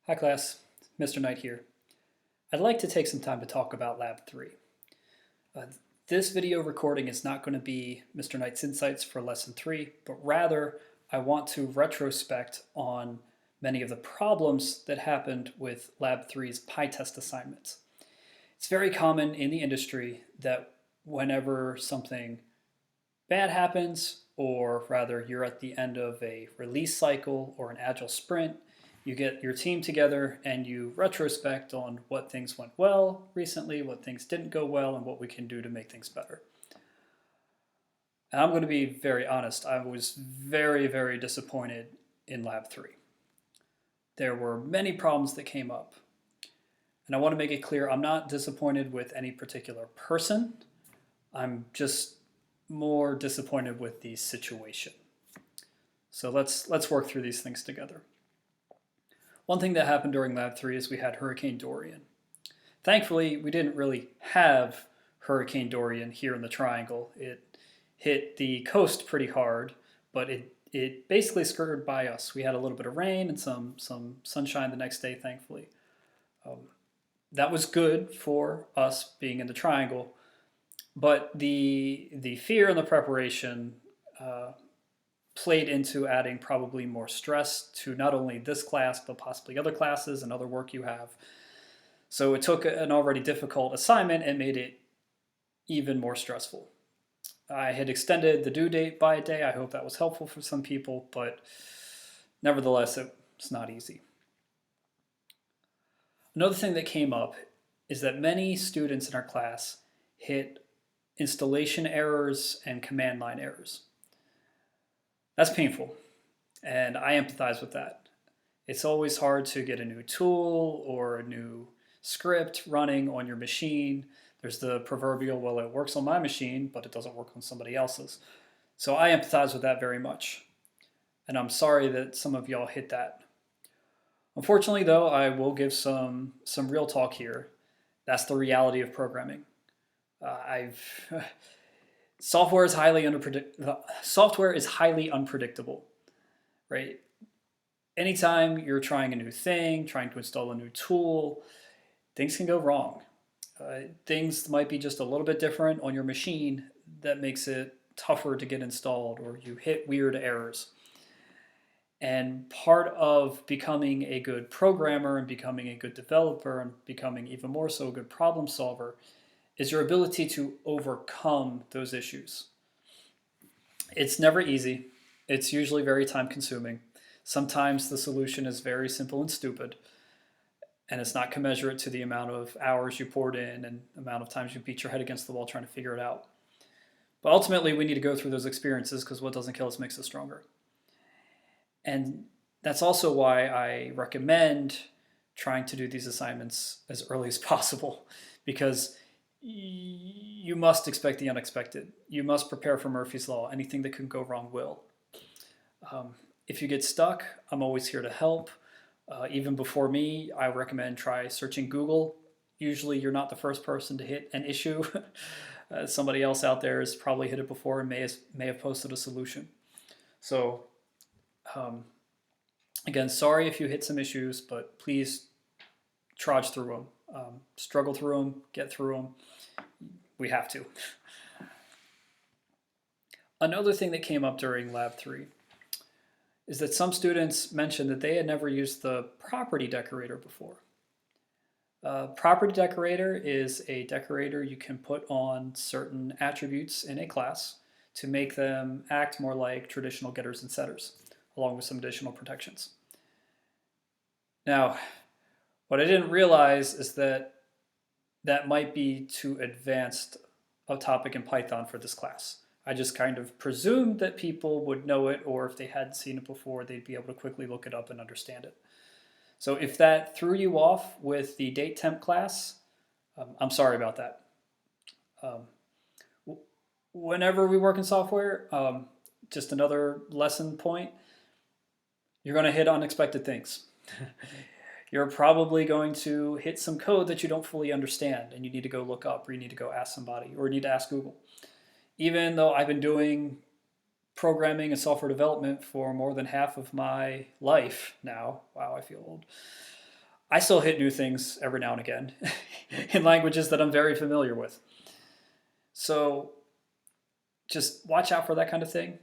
Hi class, Mr. Knight here. I'd like to take some time to talk about Lab 3. Uh, this video recording is not going to be Mr. Knight's insights for Lesson 3, but rather I want to retrospect on many of the problems that happened with Lab 3's PyTest assignments. It's very common in the industry that whenever something bad happens, or rather you're at the end of a release cycle or an agile sprint, you get your team together and you retrospect on what things went well recently, what things didn't go well, and what we can do to make things better. And I'm going to be very honest, I was very, very disappointed in Lab 3. There were many problems that came up. And I want to make it clear, I'm not disappointed with any particular person. I'm just more disappointed with the situation. So let's work through these things together. One thing that happened during Lab 3 is we had Hurricane Dorian. Thankfully, we didn't really have Hurricane Dorian here in the Triangle. It hit the coast pretty hard, but it basically skirted by us. We had a little bit of rain and some sunshine the next day, thankfully. That was good for us being in the Triangle, but the fear and the preparation played into adding probably more stress to not only this class, but possibly other classes and other work you have. So it took an already difficult assignment and made it even more stressful. I had extended the due date by a day. I hope that was helpful for some people, but nevertheless, it's not easy. Another thing that came up is that many students in our class hit installation errors and command line errors. That's painful, and I empathize with that. It's always hard to get a new tool or a new script running on your machine. There's the proverbial, well, it works on my machine, but it doesn't work on somebody else's. So I empathize with that very much, and I'm sorry that some of y'all hit that. Unfortunately, though, I will give some real talk here. That's the reality of programming. Software is highly unpredictable, right? Anytime you're trying a new thing, trying to install a new tool, things can go wrong. Things might be just a little bit different on your machine that makes it tougher to get installed, or you hit weird errors. And part of becoming a good programmer and becoming a good developer and becoming even more so a good problem solver is your ability to overcome those issues. It's never easy. It's usually very time consuming. Sometimes the solution is very simple and stupid, and it's not commensurate to the amount of hours you poured in and the amount of times you beat your head against the wall trying to figure it out. But ultimately, we need to go through those experiences because what doesn't kill us makes us stronger. And that's also why I recommend trying to do these assignments as early as possible, because you must expect the unexpected. You must prepare for Murphy's Law. Anything that can go wrong will. If you get stuck, I'm always here to help. Even before me, I recommend try searching Google. Usually you're not the first person to hit an issue. Somebody else out there has probably hit it before and may have posted a solution. So again, sorry if you hit some issues, but please trudge through them. Struggle through them, get through them. We have to. Another thing that came up during Lab 3 is that some students mentioned that they had never used the property decorator before. Property decorator is a decorator you can put on certain attributes in a class to make them act more like traditional getters and setters, along with some additional protections. Now, what I didn't realize is that might be too advanced a topic in Python for this class. I just kind of presumed that people would know it, or if they hadn't seen it before, they'd be able to quickly look it up and understand it. So if that threw you off with the date temp class, I'm sorry about that. Whenever we work in software, just another lesson point, you're going to hit unexpected things. You're probably going to hit some code that you don't fully understand and you need to go look up, or you need to go ask somebody, or you need to ask Google. Even though I've been doing programming and software development for more than half of my life now, wow, I feel old, I still hit new things every now and again in languages that I'm very familiar with. So just watch out for that kind of thing.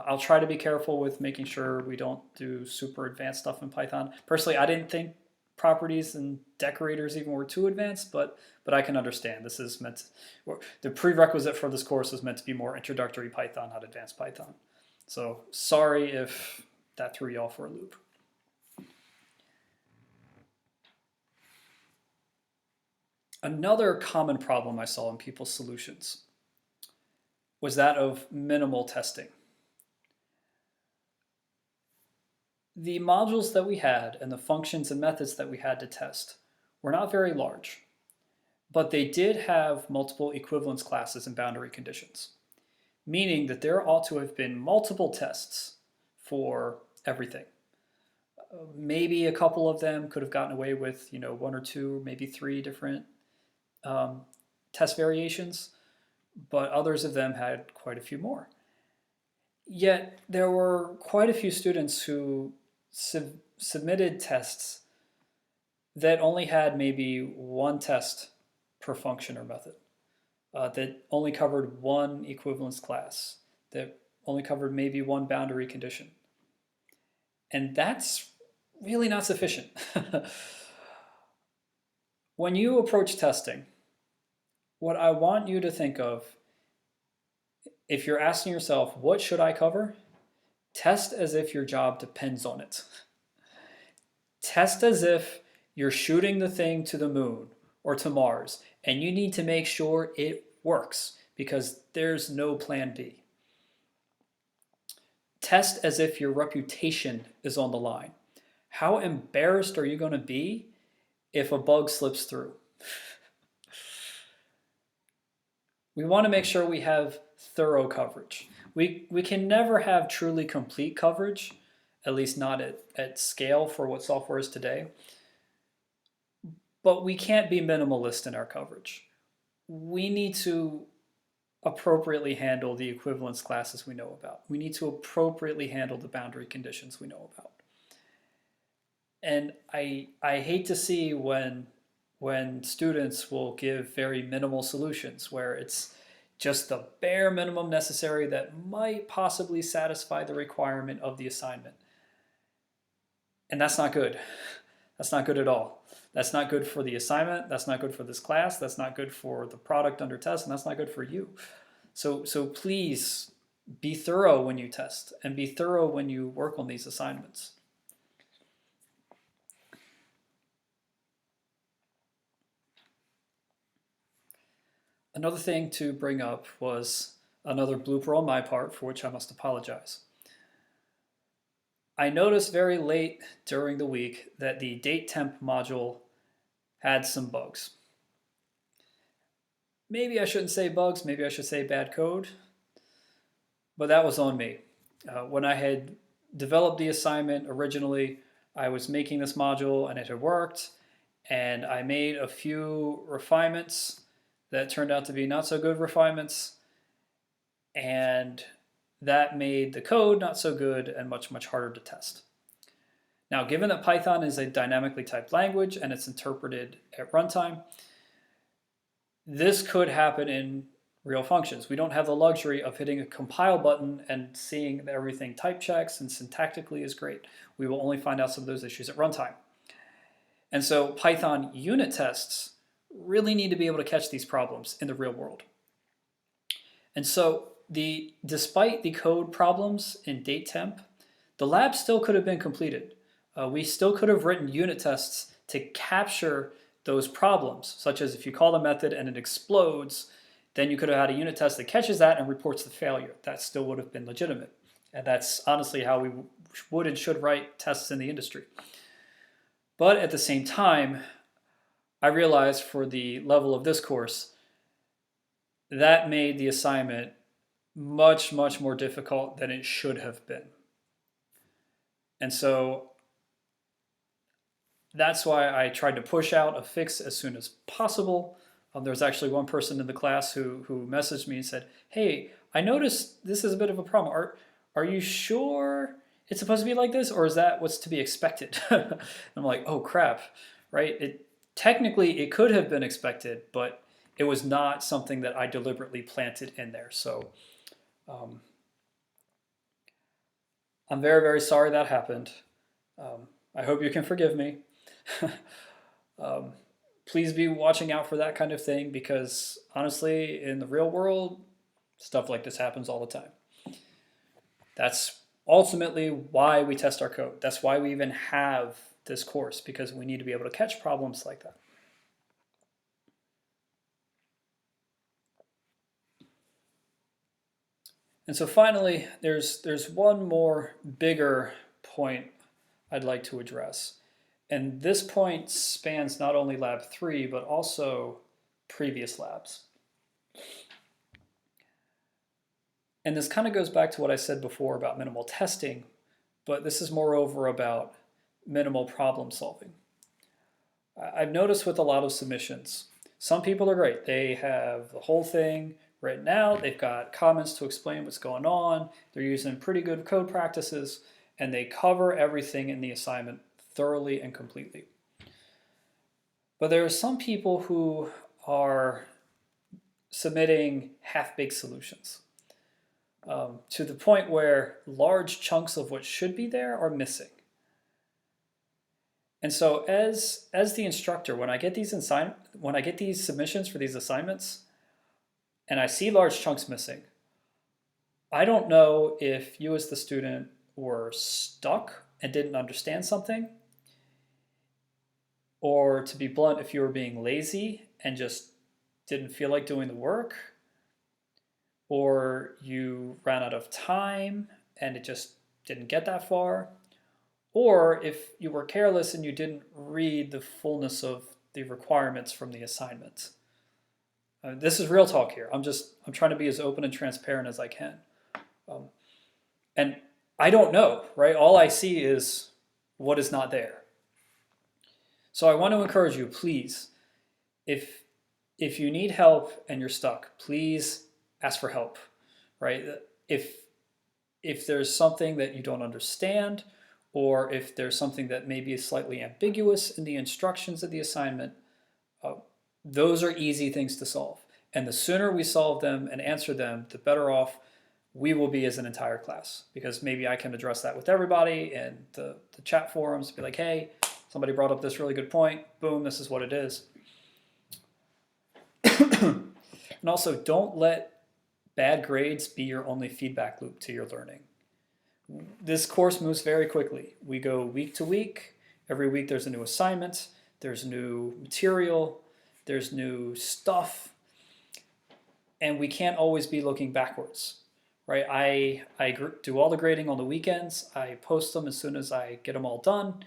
I'll try to be careful with making sure we don't do super advanced stuff in Python. Personally, I didn't think properties and decorators even were too advanced, but I can understand. This is meant to, the prerequisite for this course is meant to be more introductory Python, not advanced Python. So sorry if that threw y'all for a loop. Another common problem I saw in people's solutions was that of minimal testing. The modules that we had and the functions and methods that we had to test were not very large, but they did have multiple equivalence classes and boundary conditions, meaning that there ought to have been multiple tests for everything. Maybe a couple of them could have gotten away with, one or two, maybe three different test variations, but others of them had quite a few more. Yet there were quite a few students who submitted tests that only had maybe one test per function or method, that only covered one equivalence class, that only covered maybe one boundary condition. And that's really not sufficient. When you approach testing, what I want you to think of, if you're asking yourself, what should I cover? Test as if your job depends on it. Test as if you're shooting the thing to the moon or to Mars, and you need to make sure it works because there's no plan B. Test as if your reputation is on the line. How embarrassed are you going to be if a bug slips through? We want to make sure we have thorough coverage. We can never have truly complete coverage, at least not at scale for what software is today. But we can't be minimalist in our coverage. We need to appropriately handle the equivalence classes we know about. We need to appropriately handle the boundary conditions we know about. And I hate to see when students will give very minimal solutions where it's just the bare minimum necessary that might possibly satisfy the requirement of the assignment. And that's not good. That's not good at all. That's not good for the assignment. That's not good for this class. That's not good for the product under test, and that's not good for you. So please be thorough when you test and be thorough when you work on these assignments. Another thing to bring up was another blooper on my part, for which I must apologize. I noticed very late during the week that the date temp module had some bugs. Maybe I shouldn't say bugs, maybe I should say bad code, but that was on me. When I had developed the assignment originally, I was making this module and it had worked, and I made a few refinements that turned out to be not so good refinements, and that made the code not so good and much, much harder to test. Now, given that Python is a dynamically typed language and it's interpreted at runtime, this could happen in real functions. We don't have the luxury of hitting a compile button and seeing that everything type checks and syntactically is great. We will only find out some of those issues at runtime. And so Python unit tests really need to be able to catch these problems in the real world. And so despite the code problems in date temp, the lab still could have been completed. We still could have written unit tests to capture those problems, such as if you call a method and it explodes, then you could have had a unit test that catches that and reports the failure. That still would have been legitimate. And that's honestly how we would and should write tests in the industry. But at the same time, I realized for the level of this course, that made the assignment much, much more difficult than it should have been. And so that's why I tried to push out a fix as soon as possible. There was actually one person in the class who messaged me and said, hey, I noticed this is a bit of a problem. Are you sure it's supposed to be like this, or is that what's to be expected? I'm like, oh crap. right? Technically, it could have been expected, but it was not something that I deliberately planted in there. So I'm very, very sorry that happened. I hope you can forgive me. Please be watching out for that kind of thing because honestly, in the real world, stuff like this happens all the time. That's ultimately why we test our code. That's why we even have this course, because we need to be able to catch problems like that. And so finally, there's one more bigger point I'd like to address. And this point spans not only lab 3, but also previous labs. And this kind of goes back to what I said before about minimal testing, but this is moreover about minimal problem solving. I've noticed with a lot of submissions, some people are great. They have the whole thing written out. They've got comments to explain what's going on. They're using pretty good code practices, and they cover everything in the assignment thoroughly and completely. But there are some people who are submitting half-baked solutions to the point where large chunks of what should be there are missing. And so as the instructor, when I get these submissions for these assignments and I see large chunks missing, I don't know if you as the student were stuck and didn't understand something, or to be blunt, if you were being lazy and just didn't feel like doing the work, or you ran out of time and it just didn't get that far, or if you were careless and you didn't read the fullness of the requirements from the assignment. This is real talk here. I'm trying to be as open and transparent as I can. And I don't know, right? All I see is what is not there. So I want to encourage you, please, if you need help and you're stuck, please ask for help, right? If there's something that you don't understand, or if there's something that maybe is slightly ambiguous in the instructions of the assignment, those are easy things to solve. And the sooner we solve them and answer them, the better off we will be as an entire class. Because maybe I can address that with everybody in the chat forums, be like, hey, somebody brought up this really good point. Boom, this is what it is. And also, don't let bad grades be your only feedback loop to your learning. This course moves very quickly. We go week to week. Every week there's a new assignment, there's new material, there's new stuff, and we can't always be looking backwards, right? I do all the grading on the weekends. I post them as soon as I get them all done.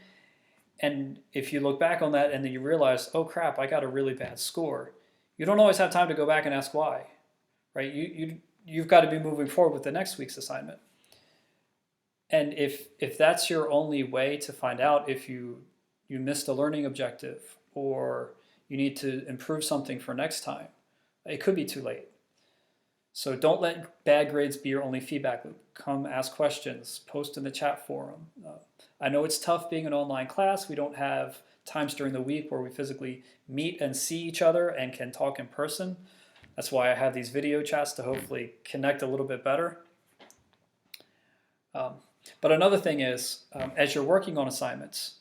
And if you look back on that and then you realize, oh crap, I got a really bad score, you don't always have time to go back and ask why, right? You've got to be moving forward with the next week's assignment. And if that's your only way to find out if you missed a learning objective or you need to improve something for next time, it could be too late. So don't let bad grades be your only feedback loop. Come ask questions, post in the chat forum. I know it's tough being an online class. We don't have times during the week where we physically meet and see each other and can talk in person. That's why I have these video chats to hopefully connect a little bit better. But another thing is, as you're working on assignments,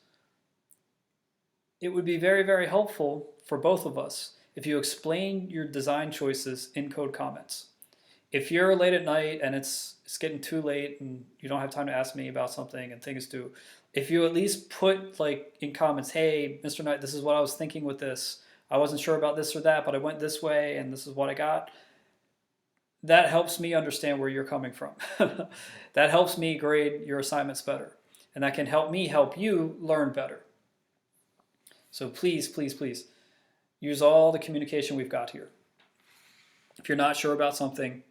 it would be very, very helpful for both of us if you explain your design choices in code comments. If you're late at night and it's getting too late and you don't have time to ask me about something and things do, if you at least put like in comments, hey, Mr. Knight, this is what I was thinking with this. I wasn't sure about this or that, but I went this way and this is what I got. That helps me understand where you're coming from. That helps me grade your assignments better. And that can help me help you learn better. So please, please, please use all the communication we've got here. If you're not sure about something,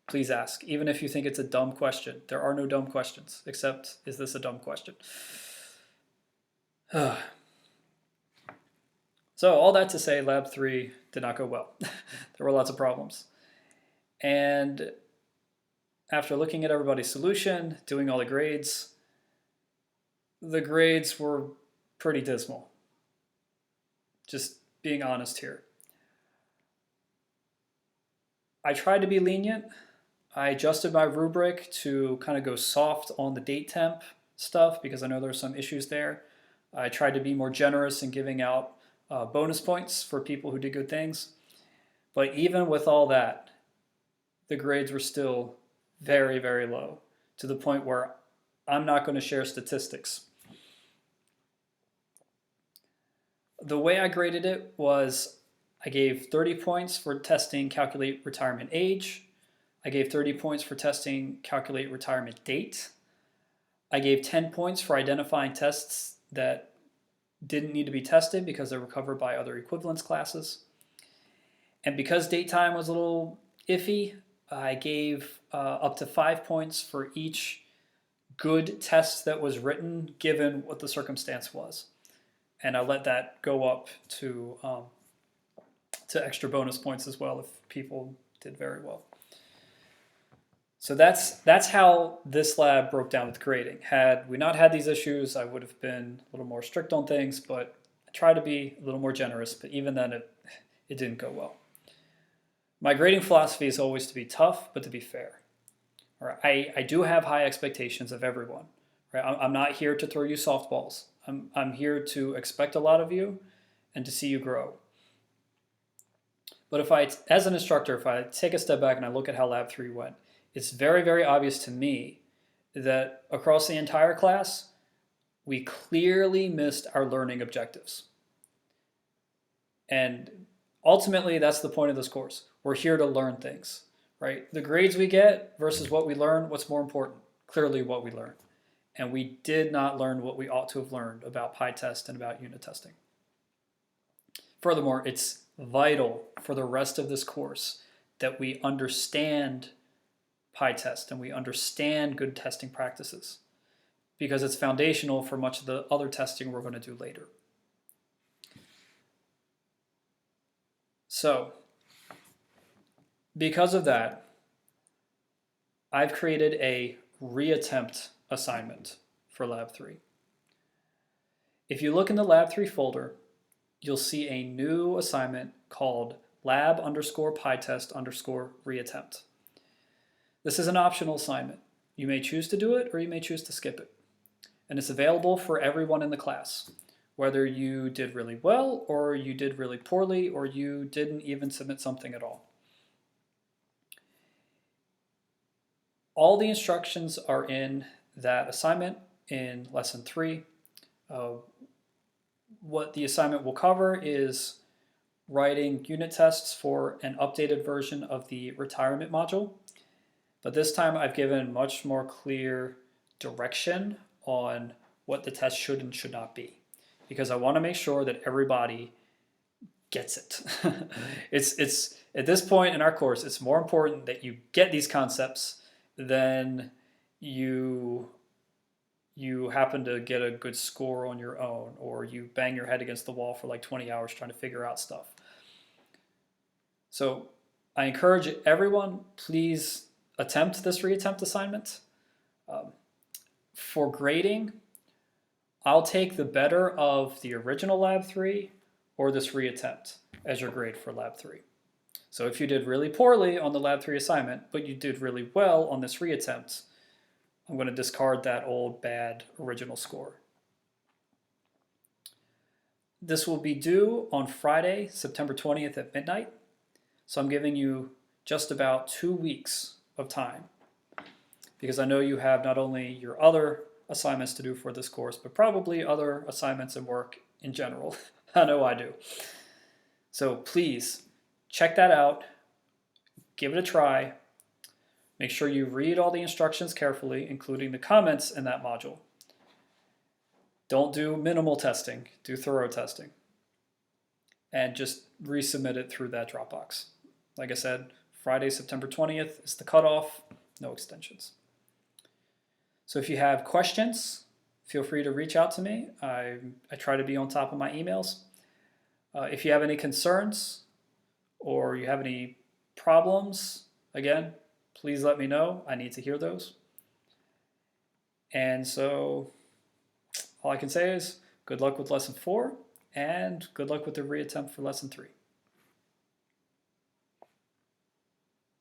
please ask. Even if you think it's a dumb question. There are no dumb questions, except, is this a dumb question? So all that to say, Lab 3 did not go well. There were lots of problems. And after looking at everybody's solution, doing all the grades were pretty dismal. just being honest here. I tried to be lenient. I adjusted my rubric to kind of go soft on the date temp stuff because I know there's some issues there. I tried to be more generous in giving out bonus points for people who did good things. But even with all that, the grades were still very, very low, to the point where I'm not going to share statistics. The way I graded it was I gave 30 points for testing calculate retirement age. I gave 30 points for testing calculate retirement date. I gave 10 points for identifying tests that didn't need to be tested because they were covered by other equivalence classes. And because date time was a little iffy, I gave up to 5 points for each good test that was written given what the circumstance was. And I let that go up to extra bonus points as well if people did very well. So that's how this lab broke down with grading. Had we not had these issues, I would have been a little more strict on things, but I tried to be a little more generous, but even then it didn't go well. My grading philosophy is always to be tough, but to be fair. All right, I do have high expectations of everyone. Right? I'm not here to throw you softballs. I'm here to expect a lot of you and to see you grow. But as an instructor, if I take a step back and I look at how Lab 3 went, it's very, very obvious to me that across the entire class, we clearly missed our learning objectives. And ultimately, that's the point of this course. We're here to learn things, right? The grades we get versus what we learn, what's more important? Clearly what we learn. And we did not learn what we ought to have learned about PyTest and about unit testing. Furthermore, it's vital for the rest of this course that we understand PyTest and we understand good testing practices, because it's foundational for much of the other testing we're going to do later. So, because of that, I've created a reattempt assignment for Lab 3. If you look in the Lab 3 folder, you'll see a new assignment called lab_pytest_reattempt. This is an optional assignment. You may choose to do it or you may choose to skip it. And it's available for everyone in the class, whether you did really well or you did really poorly or you didn't even submit something at all. All the instructions are in that assignment in lesson 3. What the assignment will cover is writing unit tests for an updated version of the retirement module. But this time I've given much more clear direction on what the test should and should not be, because I want to make sure that everybody gets it. It's at this point in our course, it's more important that you get these concepts than you happen to get a good score on your own, or you bang your head against the wall for like 20 hours trying to figure out stuff. So I encourage everyone, please attempt this reattempt assignment. For grading, I'll take the better of the original Lab 3 or this reattempt as your grade for Lab 3. So if you did really poorly on the Lab 3 assignment, but you did really well on this reattempt, I'm going to discard that old bad original score. This will be due on Friday, September 20th at midnight. So I'm giving you just about 2 weeks of time, because I know you have not only your other assignments to do for this course, but probably other assignments and work in general. I know I do. So please check that out, give it a try. Make sure you read all the instructions carefully, including the comments in that module. Don't do minimal testing, do thorough testing. And just resubmit it through that Dropbox. Like I said, Friday, September 20th is the cutoff, no extensions. So if you have questions, feel free to reach out to me. I try to be on top of my emails. If you have any concerns or you have any problems, again, please let me know. I need to hear those. And so all I can say is good luck with lesson 4. and good luck with the reattempt for lesson 3.